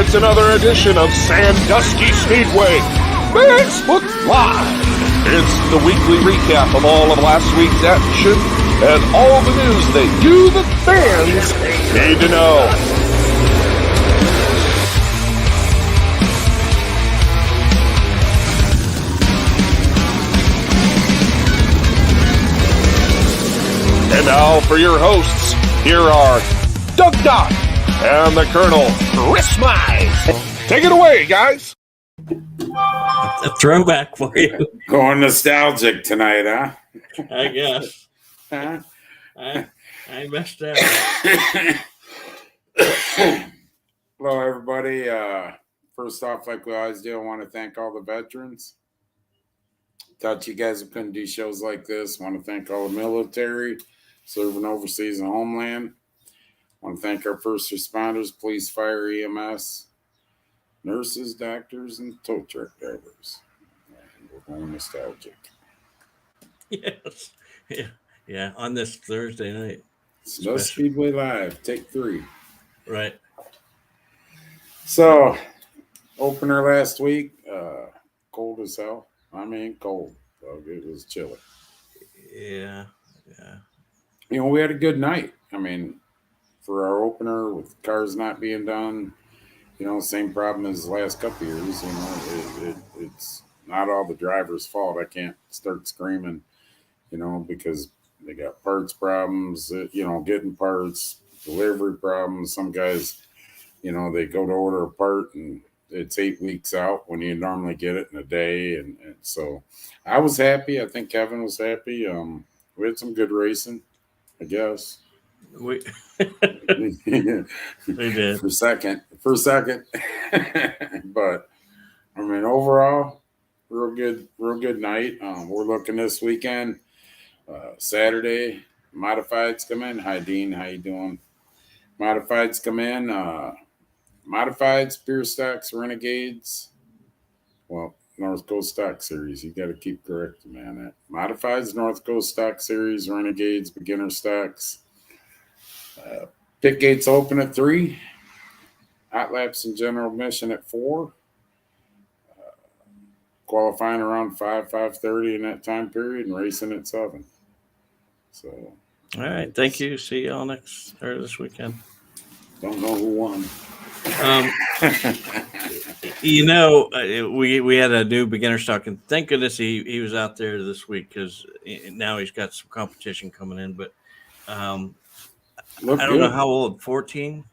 It's another edition of Sandusky Speedway Facebook Live. It's the weekly recap of all of last week's action and all the news that you, the fans, need to know. And now for your hosts, here are Doug Dock and the Colonel, Chris Mize. Take it away, guys. A throwback for you. Going nostalgic tonight, huh? I guess. Huh? I messed up. Hello, everybody. First off, like we always do, I want to thank all the veterans. Thought you guys couldn't do shows like this. Want to thank all the military serving overseas and homeland. Want to thank our first responders, police, fire, EMS, nurses, doctors, and tow truck drivers. And we're going nostalgic. Yes. Yeah. On this Thursday night. Sandusky Speedway Live, take 3. Right. So, opener last week, cold as hell. I mean, cold. So it was chilly. Yeah. You know, we had a good night. I mean, for our opener, with cars not being done, you know, same problem as the last couple of years. You know, it's not all the driver's fault. I can't start screaming, you know, because they got parts problems, you know, getting parts, delivery problems. Some guys, you know, they go to order a part and it's 8 weeks out when you normally get it in a day. And so I was happy. I think Kevin was happy. We had some good racing, I guess. We did. For second. But I mean, overall, real good night. We're looking this weekend. Saturday, modifieds come in. Hi, Dean. How you doing? Modifieds come in. Modifieds, Pure Stocks, Renegades. Well, North Coast Stock Series. You got to keep correcting me on that. Modifieds, North Coast Stock Series, Renegades, Beginner Stocks. Pit gates open at 3. Hot laps and general admission at 4. Qualifying around 5:30 in that time period, and racing at 7. So, all right. Thank you. See you all this weekend. Don't know who won. You know, we had a new beginner stock, and thank goodness he was out there this week because now he's got some competition coming in. But I don't know how old, 14?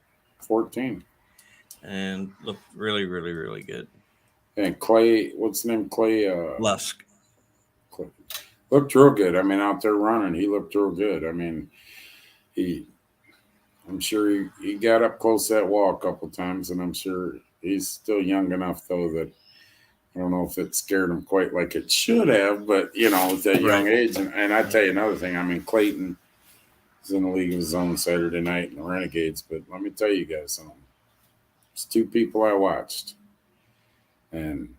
14. And looked really, really, really good. And Clay, what's his name? Clay Lusk. Clay. Looked real good. I mean, out there running, he looked real good. I mean, I'm sure he got up close to that wall a couple of times, and I'm sure he's still young enough, though, that I don't know if it scared him quite like it should have, but, you know, with that young age. And I tell you another thing. I mean, Clayton is in the league of his own Saturday night in the Renegades, but let me tell you guys something. There's 2 people I watched, and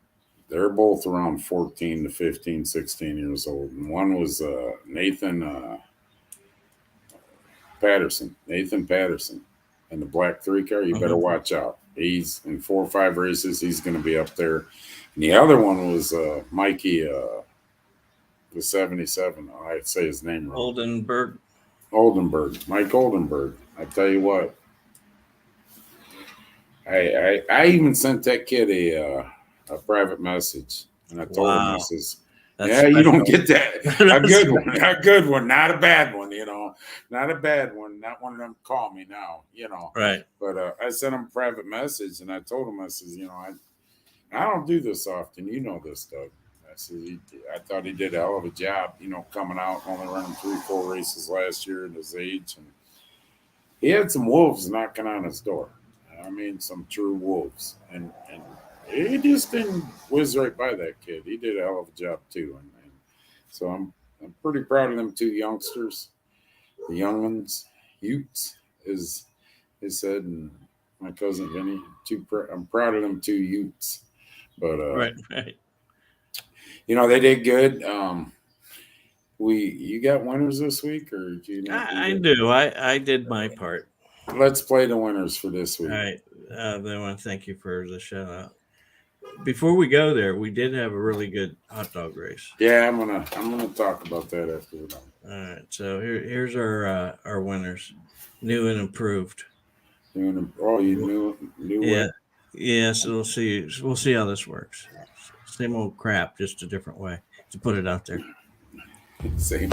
they're both around 14 to 15, 16 years old. And one was Nathan Patterson, in the black 3 car. You better watch out. He's in 4 or 5 races. He's going to be up there. And the other one was Mikey, the 77. I'd say his name wrong. Oldenburg. Mike Oldenburg. I tell you what. I even sent that kid a private message, and I told him, I says, you don't get that. A good one, not a bad one, you know, not a bad one. Not one of them call me now, you know. Right. But I sent him a private message, and I told him, I says, you know, I don't do this often. You know this, Doug. I said, I thought he did a hell of a job, you know, coming out, only running 3-4 races last year at his age. And he had some wolves knocking on his door. I mean, some true wolves. And he just didn't whiz right by that kid. He did a hell of a job, too. And so I'm pretty proud of them 2 youngsters. The young ones, Utes, as they said, and my cousin Vinny. I'm proud of them 2 Utes. But, right. You know, they did good. You got winners this week, or do you? I do. I did my part. Let's play the winners for this week. All right. They want to thank you for the shout out. Before we go there, we did have a really good hot dog race. Yeah, I'm gonna talk about that after we're done. All right, so here's our winners, new and improved. You knew Yeah, what? yeah. So we'll see how this works. Same old crap, just a different way to put it out there. Same.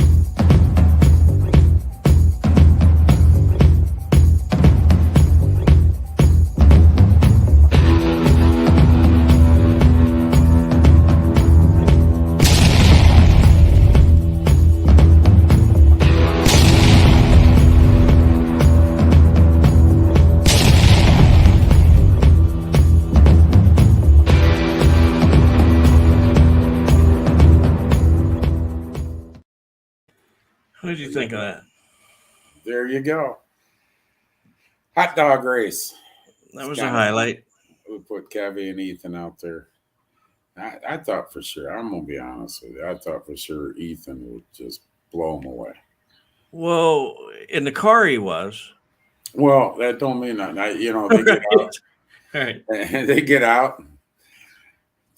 What did you think of that? There you go. Hot dog race. That was a highlight. We put Kevy and Ethan out there. I thought for sure, I'm going to be honest with you, I thought for sure Ethan would just blow him away. Well, in the car he was. Well, that don't mean nothing. They get out. All right. And they get out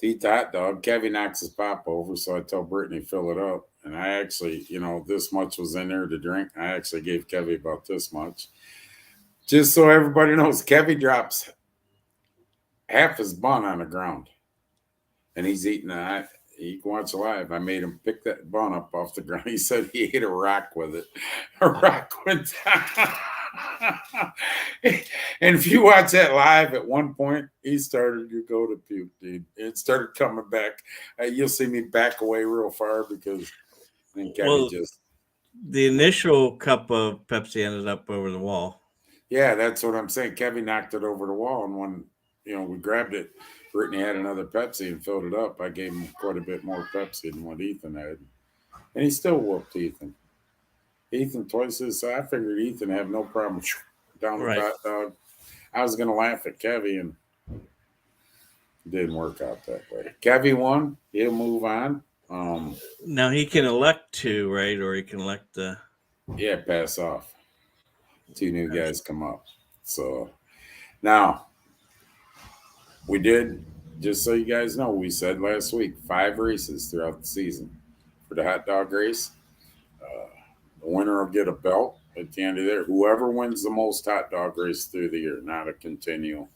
to eat the hot dog. Kevy knocks his pop over, so I tell Brittany, fill it up. And I actually, this much was in there to drink. I actually gave Kevy about this much. Just so everybody knows, Kevy drops half his bun on the ground. And he's eating that. You can watch live. I made him pick that bun up off the ground. He said he ate a rock with it. A rock went down. And if you watch that live, at one point, he started to go to puke, dude. It started coming back. You'll see me back away real far because then Kevin the initial cup of Pepsi ended up over the wall. Yeah, that's what I'm saying. Kevin knocked it over the wall, and when we grabbed it, Brittany had another Pepsi and filled it up. I gave him quite a bit more Pepsi than what Ethan had. And he still whooped Ethan. Ethan twice his size. I figured Ethan have no problem down the hot dog. I was going to laugh at Kevy, and it didn't work out that way. Kevy won. He'll move on. Now he can elect two, right? Or he can elect the... Yeah, pass off. Two new guys come up. So now we did, just so you guys know, we said last week 5 races throughout the season for the hot dog race. The winner will get a belt at the end of there. Whoever wins the most hot dog race through the year, not a continual.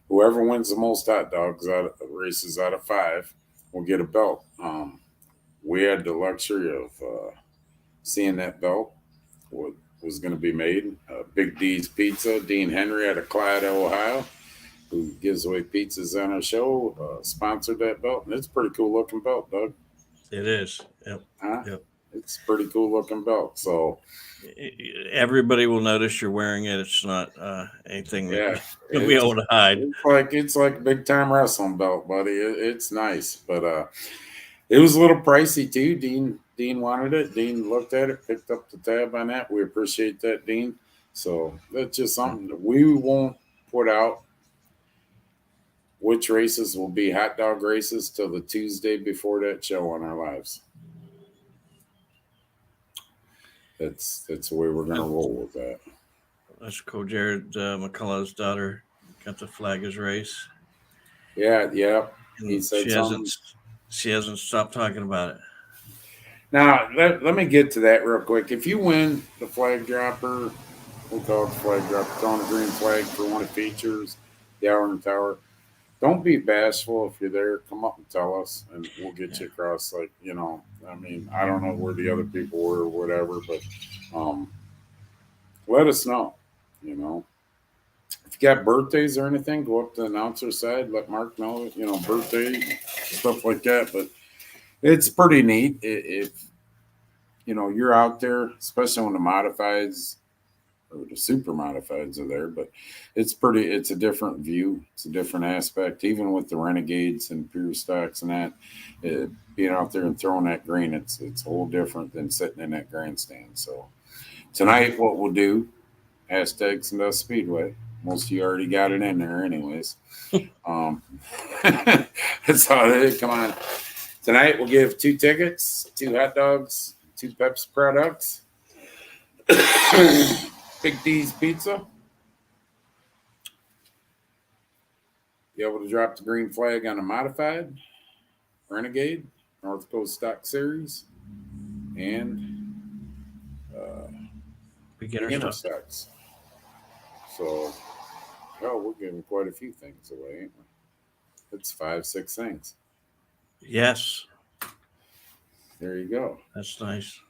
Whoever wins the most hot dogs races out of 5 will get a belt. We had the luxury of seeing that belt. What was going to be made. Big D's Pizza, Dean Henry out of Clyde, Ohio, who gives away pizzas on our show, sponsored that belt. And it's a pretty cool looking belt, Doug. It is. Yep. Yep. It's a pretty cool looking belt. So everybody will notice you're wearing it. It's not anything that you'll be able to hide. It's like a big time wrestling belt, buddy. It's nice, but it was a little pricey too. Dean wanted it. Dean looked at it, picked up the tab on that. We appreciate that, Dean. So that's just something that we won't put out. Which races will be hot dog races till the Tuesday before that show on our lives. That's the way we're going to roll with that. That's cool. Jared McCullough's daughter got to flag his race. Yeah. And he said she hasn't stopped talking about it. Now, let me get to that real quick. If you win the flag dropper, we'll call it the flag dropper, throwing a green flag for one of the features, the Hour in the Tower, don't be bashful. If you're there, come up and tell us, and we'll get you across. I don't know where the other people were or whatever, but let us know, If you got birthdays or anything, go up to the announcer side, let Mark know, birthday, stuff like that. But it's pretty neat if you're out there, especially when the modifieds or the super modifieds are there. But it's a different view. It's a different aspect, even with the Renegades and Pure Stocks and that. Being out there and throwing that green, it's a whole different than sitting in that grandstand. So tonight, what we'll do, hashtag Sandusky Speedway. Most of you already got it in there anyways. That's all it is. Come on. Tonight, we'll give 2 tickets, 2 hot dogs, 2 Pepsi products, Big D's Pizza, be able to drop the green flag on a modified, Renegade, North Coast Stock Series, and Beginner beginner stock. stocks. So, well, we're giving quite a few things away, ain't we? It's 5, 6 things. Yes, There you go. that's nice.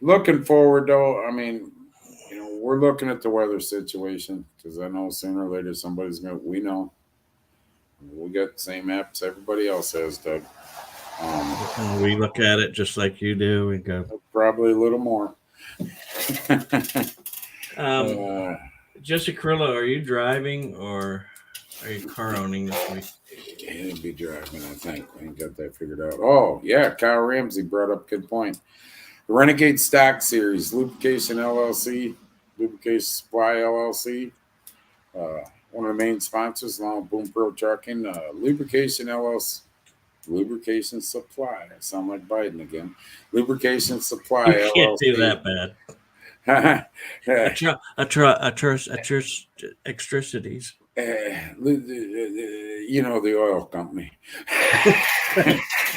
Looking forward, though, I mean, you know, we're looking at the weather situation because I know sooner or later somebody's going to, we know. We got the same apps everybody else has, Doug. And we look at it just like you do and go. Probably a little more. Jesse Carrillo, are you driving or are you car owning this week? He'll be driving, I think. I ain't got that figured out. Oh, yeah, Kyle Ramsey brought up a good point. The Renegade Stock Series, Lubrication LLC, Lubrication Supply LLC, one of the main sponsors along with Boom Pro Trucking, Lubrication LLC, Lubrication Supply. I sound like Biden again. Lubrication Supply You can't LLC. do that bad. Extricities. You know, the oil company.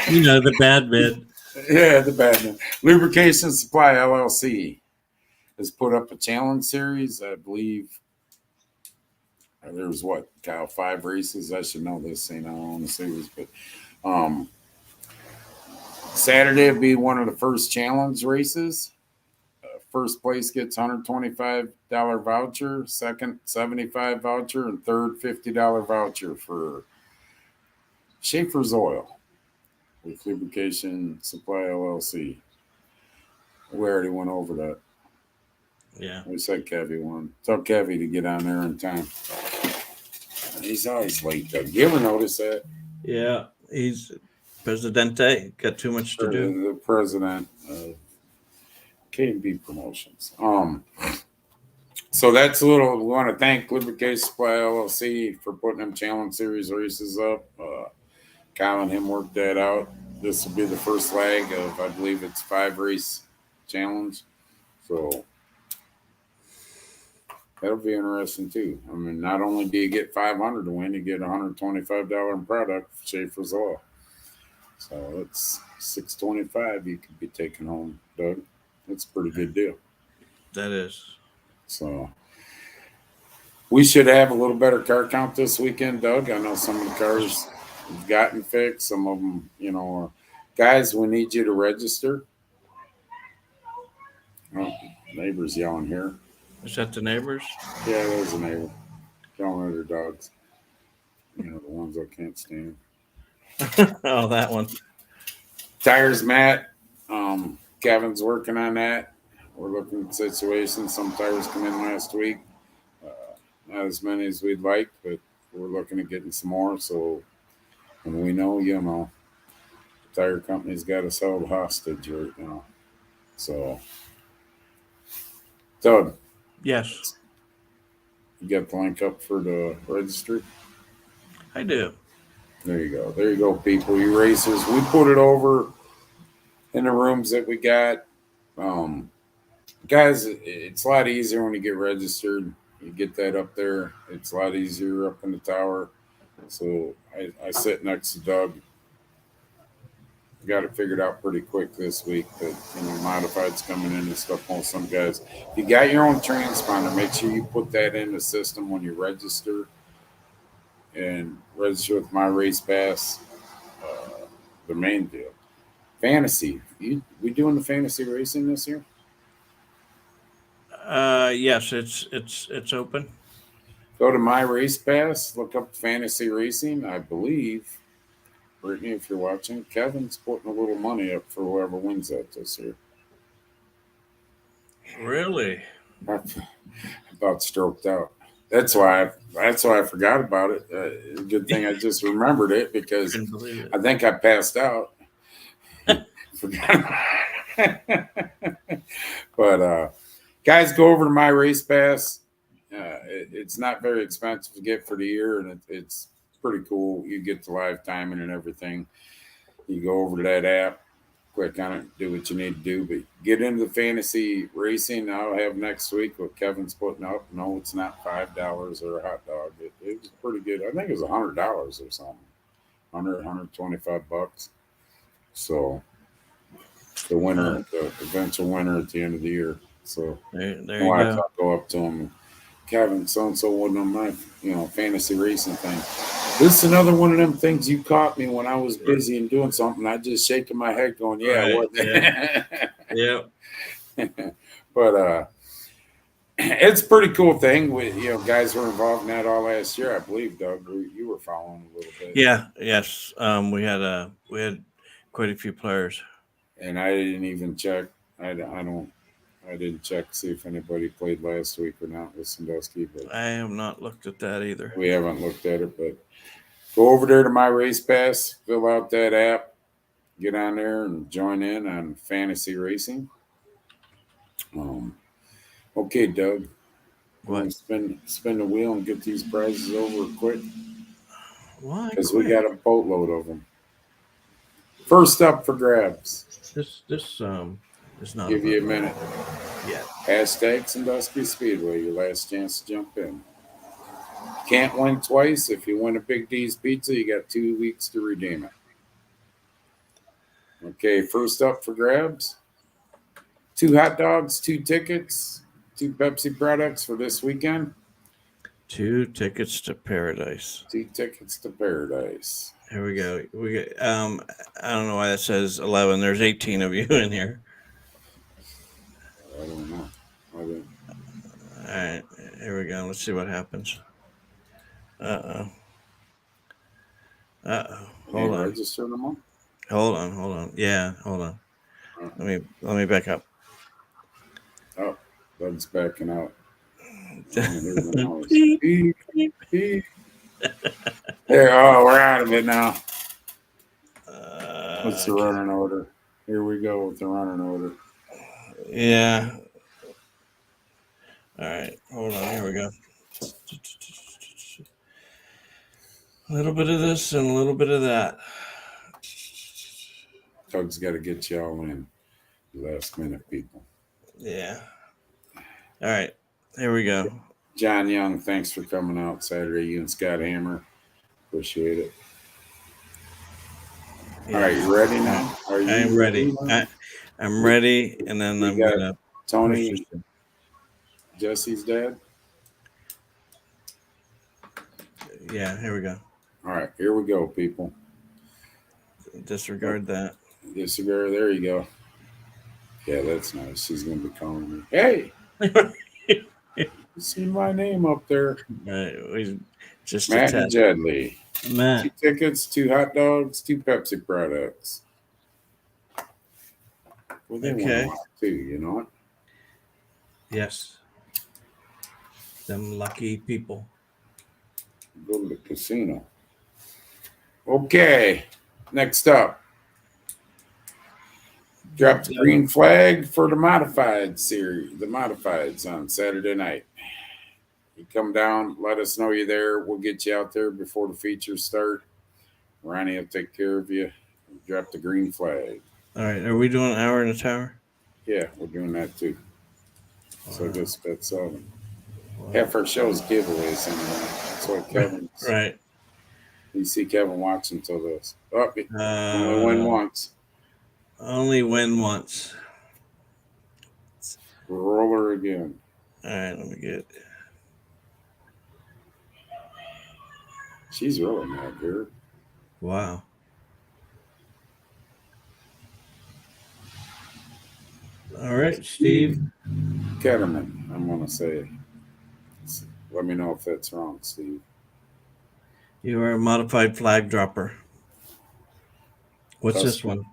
You know, the bad bit. Yeah, the bad one. Lubrication Supply LLC has put up a challenge series. I believe there was Kyle, 5 races. I should know this, ain't I on the series, but Saturday will be one of the first challenge races. First place gets $125 voucher, second $75 voucher, and third $50 voucher for Schaefer's Oil with Lubrication Supply LLC. We already went over that. Yeah. We said Kevy won. Tell Kevy to get on there in time. He's always late, though. You ever notice that? Yeah. He's Presidente. Got too much to do. The president of K&B Promotions. So that's a little. We want to thank Lubrication Supply LLC for putting them challenge series races up. Kyle and him worked that out. This will be the first leg of, I believe it's 5 race challenge. So that'll be interesting too. I mean, not only do you get $500 to win, you get $125 in product for Schaefer's Oil. So it's $625 you could be taking home, Doug. That's a pretty good deal. That is. So we should have a little better car count this weekend, Doug. I know some of the cars have gotten fixed. Some of them, you know, guys, we need you to register. Oh, neighbors yelling here. Is that the neighbors? Yeah, there's a neighbor yelling at their dogs. You know, the ones I can't stand. Oh, that one. Tires, Matt. Kevin's working on that. We're looking at situations. Some tires come in last week. Not as many as we'd like, but we're looking at getting some more. So when we know, you know, the tire company's got us held hostage right now. So, Doug. Yes. You got the link up for the registry? I do. There you go. There you go, people. You racers. We put it over in the rooms that we got. Guys, it's a lot easier when you get registered. You get that up there. It's a lot easier up in the tower. So I sit next to Doug. Got it figured out pretty quick this week. But, you know, modifieds coming in and stuff on some guys. If you got your own transponder, make sure you put that in the system when you register. And register with my race pass. The main deal. Fantasy. We doing the fantasy racing this year? Yes, it's open. Go to my race pass, look up fantasy racing. I believe, Brittany, if you're watching, Kevin's putting a little money up for whoever wins that this year. Really? I'm about stroked out. That's why I forgot about it. Good thing I just remembered it because I think I passed out. But guys, go over to my race pass. It's not very expensive to get for the year, and it's pretty cool. You get the live timing and everything. You go over to that app, quick on it, do what you need to do. But get into the fantasy racing. I'll have next week what Kevin's putting up. No, it's not $5 or a hot dog. It was pretty good. I think it was $100 or something. 125 bucks. So the winner, the eventual winner at the end of the year. So there you go. I'll go up to him. Kevin, so and so wasn't on my fantasy racing thing. This is another one of them things you caught me when I was busy and doing something. I just shaking my head, going, "Yeah, Right, what?" Yeah. But it's a pretty cool thing. We, guys were involved in that all last year, I believe. Doug, you were following a little bit. Yeah. Yes. We had quite a few players, and I didn't even check. I didn't check to see if anybody played last week or not with Sandusky, but I have not looked at that either. We haven't looked at it, but go over there to My Race Pass, fill out that app, get on there and join in on fantasy racing. Okay, Doug. What? Spin the wheel and get these prizes over quick. Why? Because we got a boatload of them. First up for grabs. This is not. Give you a minute. Yeah. Hashtag Sandusky Speedway. Your last chance to jump in. Can't win twice. If you win a Big D's pizza, you got 2 weeks to redeem it. Okay, first up for grabs. 2 hot dogs, 2 tickets, 2 Pepsi products for this weekend. 2 tickets to paradise. 2 tickets to paradise. Here we go. We get. I don't know why that says 11. There's 18 of you in here. I don't know. All right, here we go. Let's see what happens. Hold on. Register them all? Hold on. Yeah, hold on. Let me back up. Oh, Doug's backing out. Beep, beep, beep. There, we're out of it now. What's the running order? Here we go with the running order. Yeah. All right, hold on. Here we go. A little bit of this and a little bit of that. Doug's got to get you all in. Last minute, people. Yeah. All right, here we go. John Young, thanks for coming out Saturday. You and Scott Hammer. Appreciate it. Yeah. All right, you ready now? Are you? I'm ready. I'm ready, and then I'm gonna. Tony, Jesse's dad. Yeah, here we go. All right, here we go, people. Disregard that. Disregard. There you go. Yeah, that's nice. She's gonna be calling me. Hey, you see my name up there? Just Matt and Jedley. Matt. 2 tickets, 2 hot dogs, 2 Pepsi products. Well, they okay. want too, you know what? Yes. Them lucky people. Go to the casino. Okay, next up. Drop the green flag for the modified series, the modifieds on Saturday night. You come down, let us know you're there. We'll get you out there before the features start. Ronnie will take care of you. Drop the green flag. All right, are we doing an hour in the tower? Yeah, we're doing that too. Wow. So just that's half our show's giveaways anyway. That's what Kevin's. Right. You see Kevin watching until this. Oh, only win once. Only win once. Roll her again. All right, let me get. She's really mad here. Wow. All right, Steve. Ketterman, I'm going to say. Let me know if that's wrong, Steve. You are a modified flag dropper. What's this one?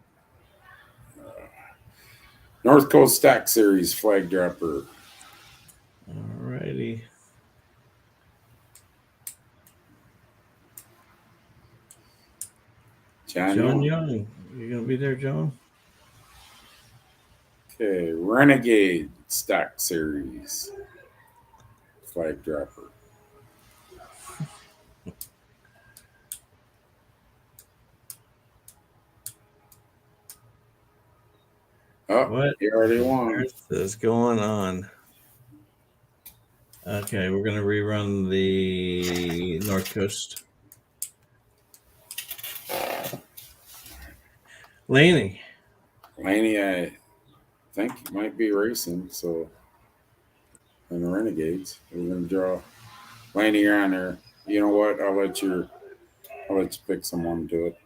North Coast Stock Series flag dropper. All righty. John Young. You going to be there, John? Okay, Renegade Stock Series flag dropper. Oh, What he already on won. earth is going on? Okay, we're going to rerun the North Coast. Laney, I think he might be racing. So, in the Renegades, we're going to draw. Laney, you're on there. You know what? I'll let you pick someone to do it.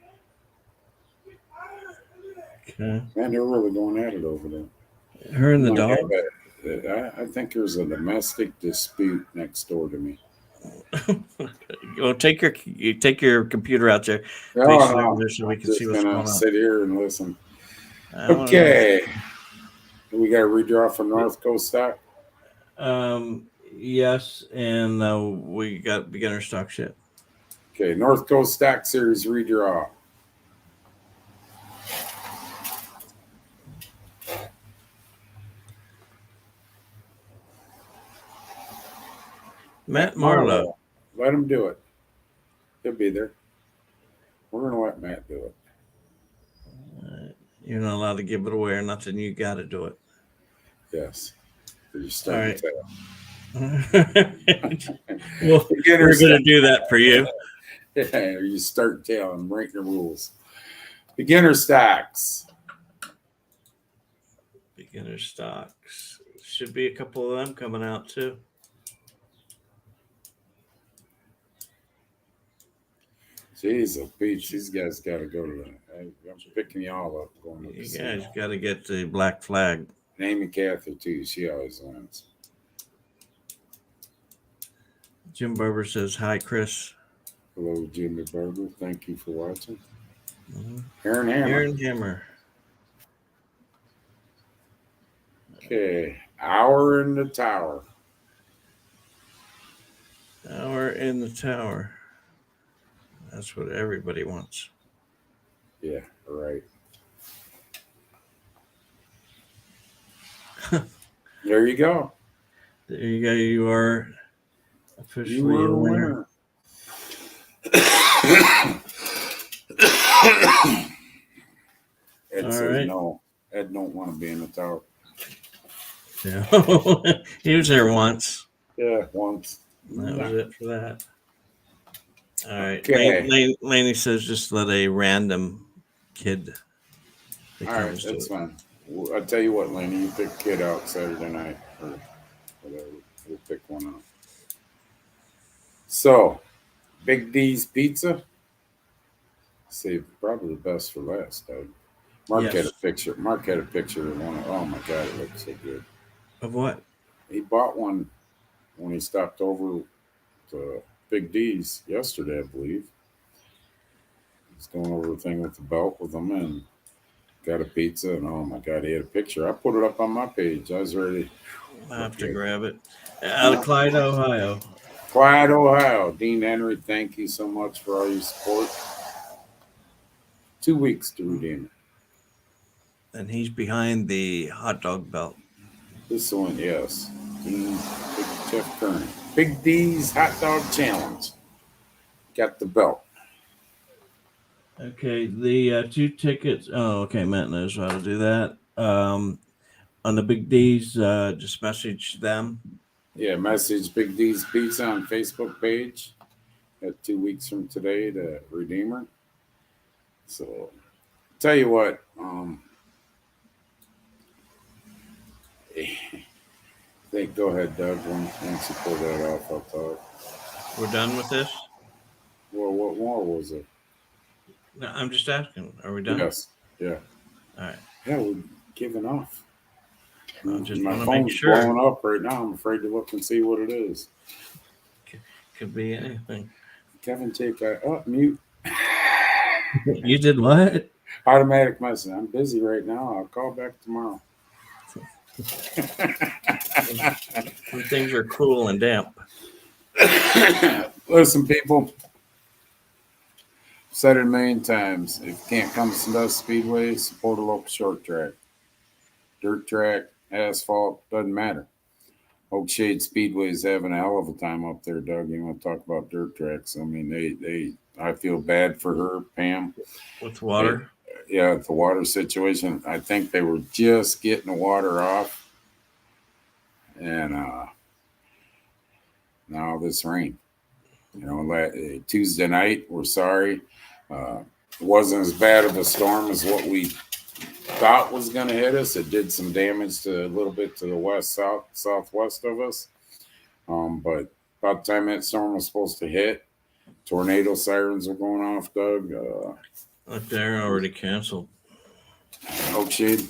okay. Man, they're really going at it over there. Her and the Might dog. have I think there's a domestic dispute next door to me. Well, take your computer out there, Oh, face it no. over there so we I'm can see just what's gonna going on. sit here and listen. I wanna Okay. We got to redraw for North Coast stock. Yes, and we got beginner stock shit. Okay, North Coast Stock Series redraw. Matt Marlowe. Let him do it. He'll be there. We're going to let Matt do it. You're not allowed to give it away or nothing. You got to do it. Yes. You're starting to tell. Well, we're going to do that for you. Yeah, you start telling, break the rules. Beginner stocks. Beginner stocks. Should be a couple of them coming out too. Jeez, oh, Peach, these guys got to go to the. I'm picking y'all up. Going to You guys got to get the black flag. Amy Cather, too. She always wins. Jim Barber says, hi, Chris. Hello, Jimmy Barber. Thank you for watching. Mm-hmm. Aaron Hammer. Aaron Hammer. Okay. Hour in the Tower. Hour in the Tower. That's what everybody wants. Yeah, right. There you go. There you go. You are officially You a were winner. Ed All says right. no. Ed don't want to be in the tower. Yeah. He was there once. Yeah, once. That was it for that. All right. Okay. Laney says just let a random kid. All right, that's fine. I'll tell you what, Laney, you pick kid out Saturday night or whatever. We'll pick one out. So, Big D's Pizza. Save probably the best for last, Doug. Mark had a picture. Mark had a picture of one. Oh my God, it looks so good. Of what? He bought one when he stopped over to Big D's yesterday, I believe. He's going over the thing with the belt with him and got a pizza. And oh my God, he had a picture. I put it up on my page. I was ready. I have to grab it. Out of Clyde, Ohio. Clyde, Ohio. Dean Henry, thank you so much for all your support. 2 weeks to redeem it. And he's behind the hot dog belt. This one, yes. Dean, Big Jeff Kearney. Big D's Hot Dog Challenge. Got the belt. Okay, the 2 tickets. Oh, okay. Matt knows how to do that. On the Big D's, just message them. Yeah, message Big D's Pizza on Facebook page. Got 2 weeks from today to redeem her. So, tell you what, go ahead, Doug. Once you pull that off, I'll talk. We're done with this? Well, what more was it? No, I'm just asking. Are we done? Yes. Yeah. All right. Yeah, we're giving off. My phone's blowing up right now. I'm afraid to look and see what it is. Could be anything. Kevin, take that. Mute. You did what? Automatic message. I'm busy right now. I'll call back tomorrow. When things are cool and damp. Listen, people. Said it a million times. If you can't come to Sandusky Speedway, support a local short track. Dirt track, asphalt, doesn't matter. Oakshade Speedway is having a hell of a time up there, Doug. You want to talk about dirt tracks? I mean, I feel bad for her, Pam. With water? Yeah, the water situation. I think they were just getting the water off, and now this rain. Tuesday night. We're sorry. It wasn't as bad of a storm as what we thought was going to hit us. It did some damage to a little bit to the west, south, southwest of us. But about the time that storm was supposed to hit, tornado sirens were going off, Doug. Look, they're already canceled. Oakshade.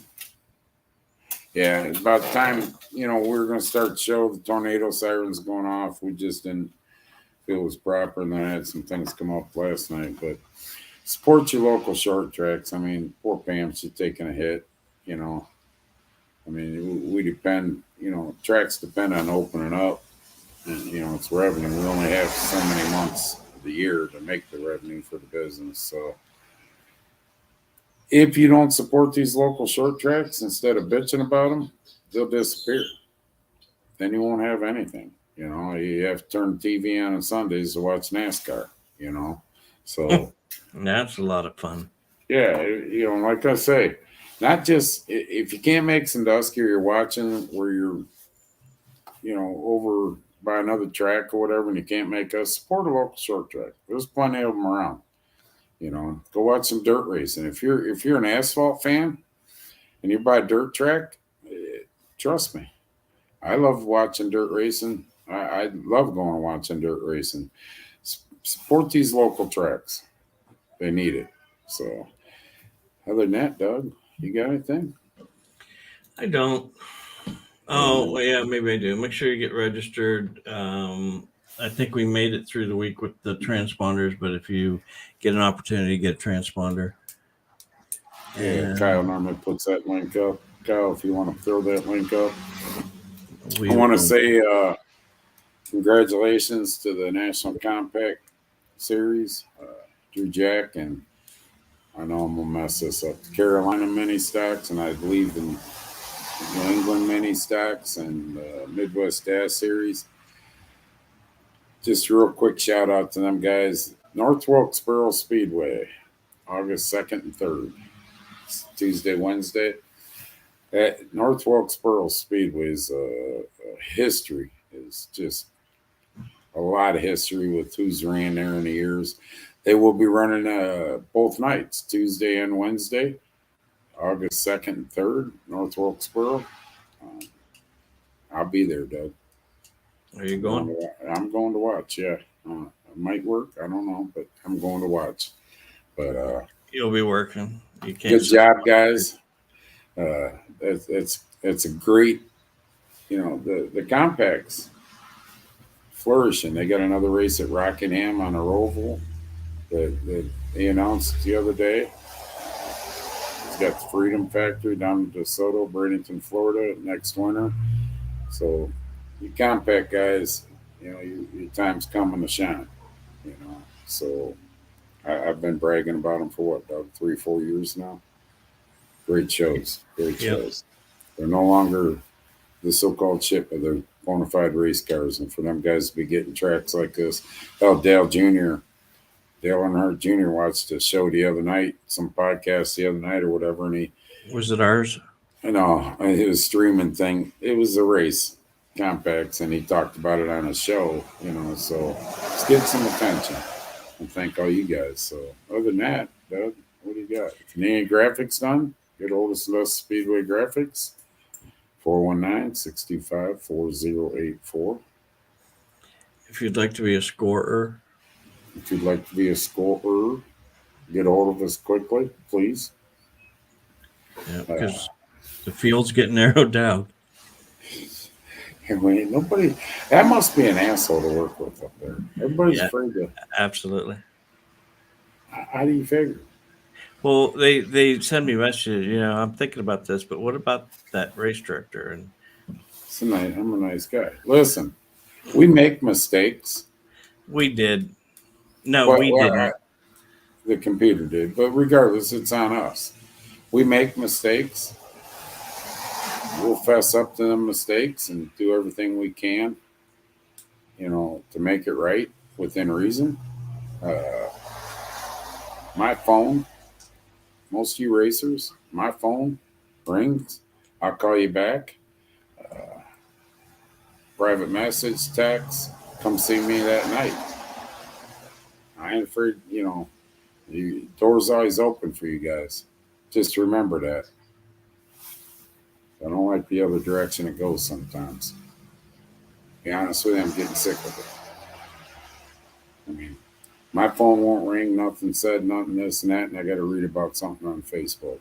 Yeah, about the time, we were going to start to show the tornado sirens going off. We just didn't feel it was proper, and then I had some things come up last night. But support your local short tracks. I mean, poor Pam, she's taking a hit, I mean, we depend, tracks depend on opening up, and, it's revenue. We only have so many months of the year to make the revenue for the business. So if you don't support these local short tracks, instead of bitching about them, they'll disappear. Then you won't have anything. You have to turn the TV on Sundays to watch NASCAR, So that's a lot of fun. Yeah, like I say, not just if you can't make Sandusky or you're watching where you're, over by another track or whatever, and you can't make us, support a local short track. There's plenty of them around. Go watch some dirt racing. If you're an asphalt fan and you're by a dirt track, trust me, I love watching dirt racing. I love going and watching dirt racing. Support these local tracks. They need it. So, other than that, Doug, you got anything? I don't. Oh, well, yeah, maybe I do. Make sure you get registered. I think we made it through the week with the transponders, but if you get an opportunity to get a transponder. Yeah, Kyle normally puts that link up. Kyle, if you want to throw that link up. I want to say congratulations to the National Compact Series, Drew Jack, and I know I'm going to mess this up, the Carolina Mini Stocks, and I believe in New England Mini Stocks and Midwest Dash Series. Just a real quick shout out to them guys. North Wilkesboro Speedway, August 2nd and 3rd. It's Tuesday, Wednesday. At North Wilkesboro Speedway's history is just a lot of history with who's ran there in the years. They will be running both nights, Tuesday and Wednesday, August 2nd and 3rd, North Wilkesboro. I'll be there, Doug. Are you going? I'm going to watch, yeah. It might work. I don't know, but I'm going to watch. But you'll be working. You can't. Good job, guys. It's a great, the compacts flourishing. They got another race at Rockingham on a oval that they announced the other day. It's got the Freedom Factory down in DeSoto, Bradenton, Florida next winter. So you compact guys, your time's coming to shine, So I've been bragging about them for what, Doug, 3-4 years now. Great shows. They're no longer the so-called ship of the bona fide race cars, and for them guys to be getting tracks like this. Dale Earnhardt Jr. watched a show the other night, some podcast the other night or whatever, and he was it ours? No, it was streaming thing. It was a race compacts, and he talked about it on his show. So let's get some attention and thank all you guys. So other than that, Doug, what do you got? If you need any graphics done, get hold of Sandusky Speedway Graphics. 419-625-4084. If you'd like to be a scorer. Get a hold of us quickly, please. Yeah, because the field's getting narrowed down. Nobody, that must be an asshole to work with up there. Everybody's afraid to. Absolutely. How do you figure? Well, they send me messages, I'm thinking about this, but what about that race director? And I'm a nice guy. Listen, we make mistakes. We did. No, we didn't. The computer did. But regardless, it's on us. We make mistakes. We'll fess up to them mistakes and do everything we can, to make it right within reason. My phone most of you racers, my phone rings. I'll call you back. Private message, text, come see me that night. I ain't afraid, the door's always open for you guys. Just remember that. I don't like the other direction it goes sometimes. To be honest with you, I'm getting sick of it. I mean, my phone won't ring, nothing said, nothing this and that, and I got to read about something on Facebook.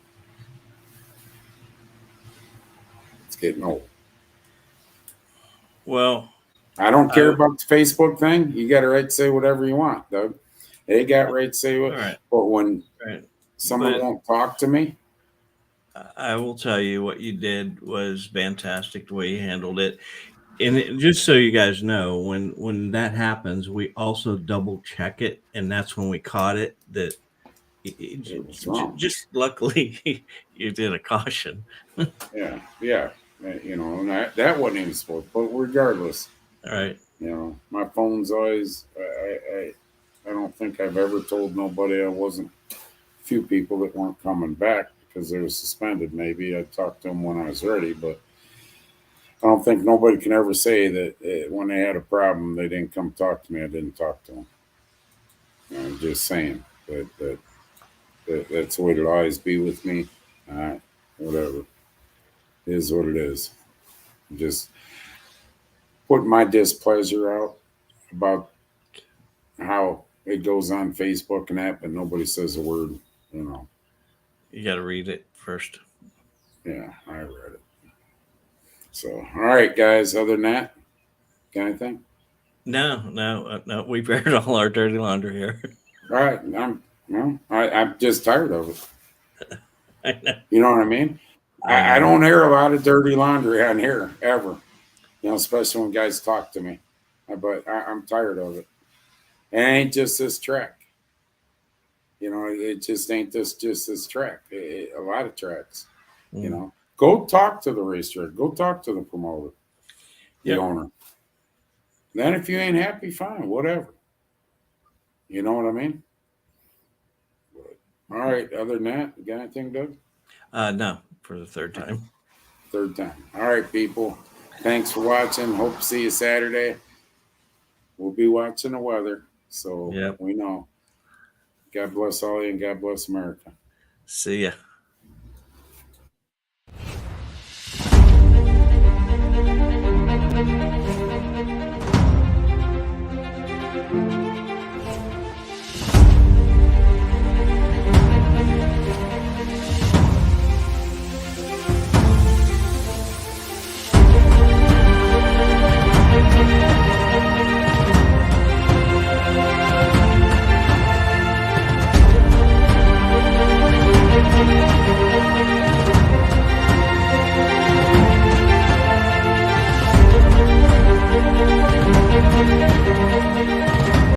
It's getting old. Well, I don't care about the Facebook thing. You got a right to say whatever you want, Doug. They got right to say what. Right. But when someone won't talk to me, I will tell you what you did was fantastic. The way you handled it, and just so you guys know, when that happens, we also double check it, and that's when we caught it. That it was wrong. Just luckily you did a caution. Yeah. And that wasn't even supposed. But regardless, All right. My phone's always. I don't think I've ever told nobody I wasn't. Few people that weren't coming back because they were suspended. Maybe I talked to them when I was ready, but I don't think nobody can ever say that when they had a problem they didn't come talk to me. I didn't talk to them. I'm just saying that's the way it'll always be with me. Whatever. It is what it is. Just putting my displeasure out about how it goes on Facebook and that, but nobody says a word, You got to read it first. Yeah, I read it. So, all right, guys. Other than that, got anything? No. We've aired all our dirty laundry here. All right. I'm just tired of it. I know. You know what I mean? I don't hear a lot of dirty laundry on here ever. Especially when guys talk to me. But I'm tired of it. And it ain't just this track. It just ain't just this track. A lot of tracks. Go talk to the racetrack. Go talk to the promoter, the owner. Then if you ain't happy, fine, whatever. You know what I mean? But, all right. Other than that, you got anything, Doug? No, for the third time. Third time. All right, people. Thanks for watching. Hope to see you Saturday. We'll be watching the weather. So we know. God bless all you and God bless America. See ya.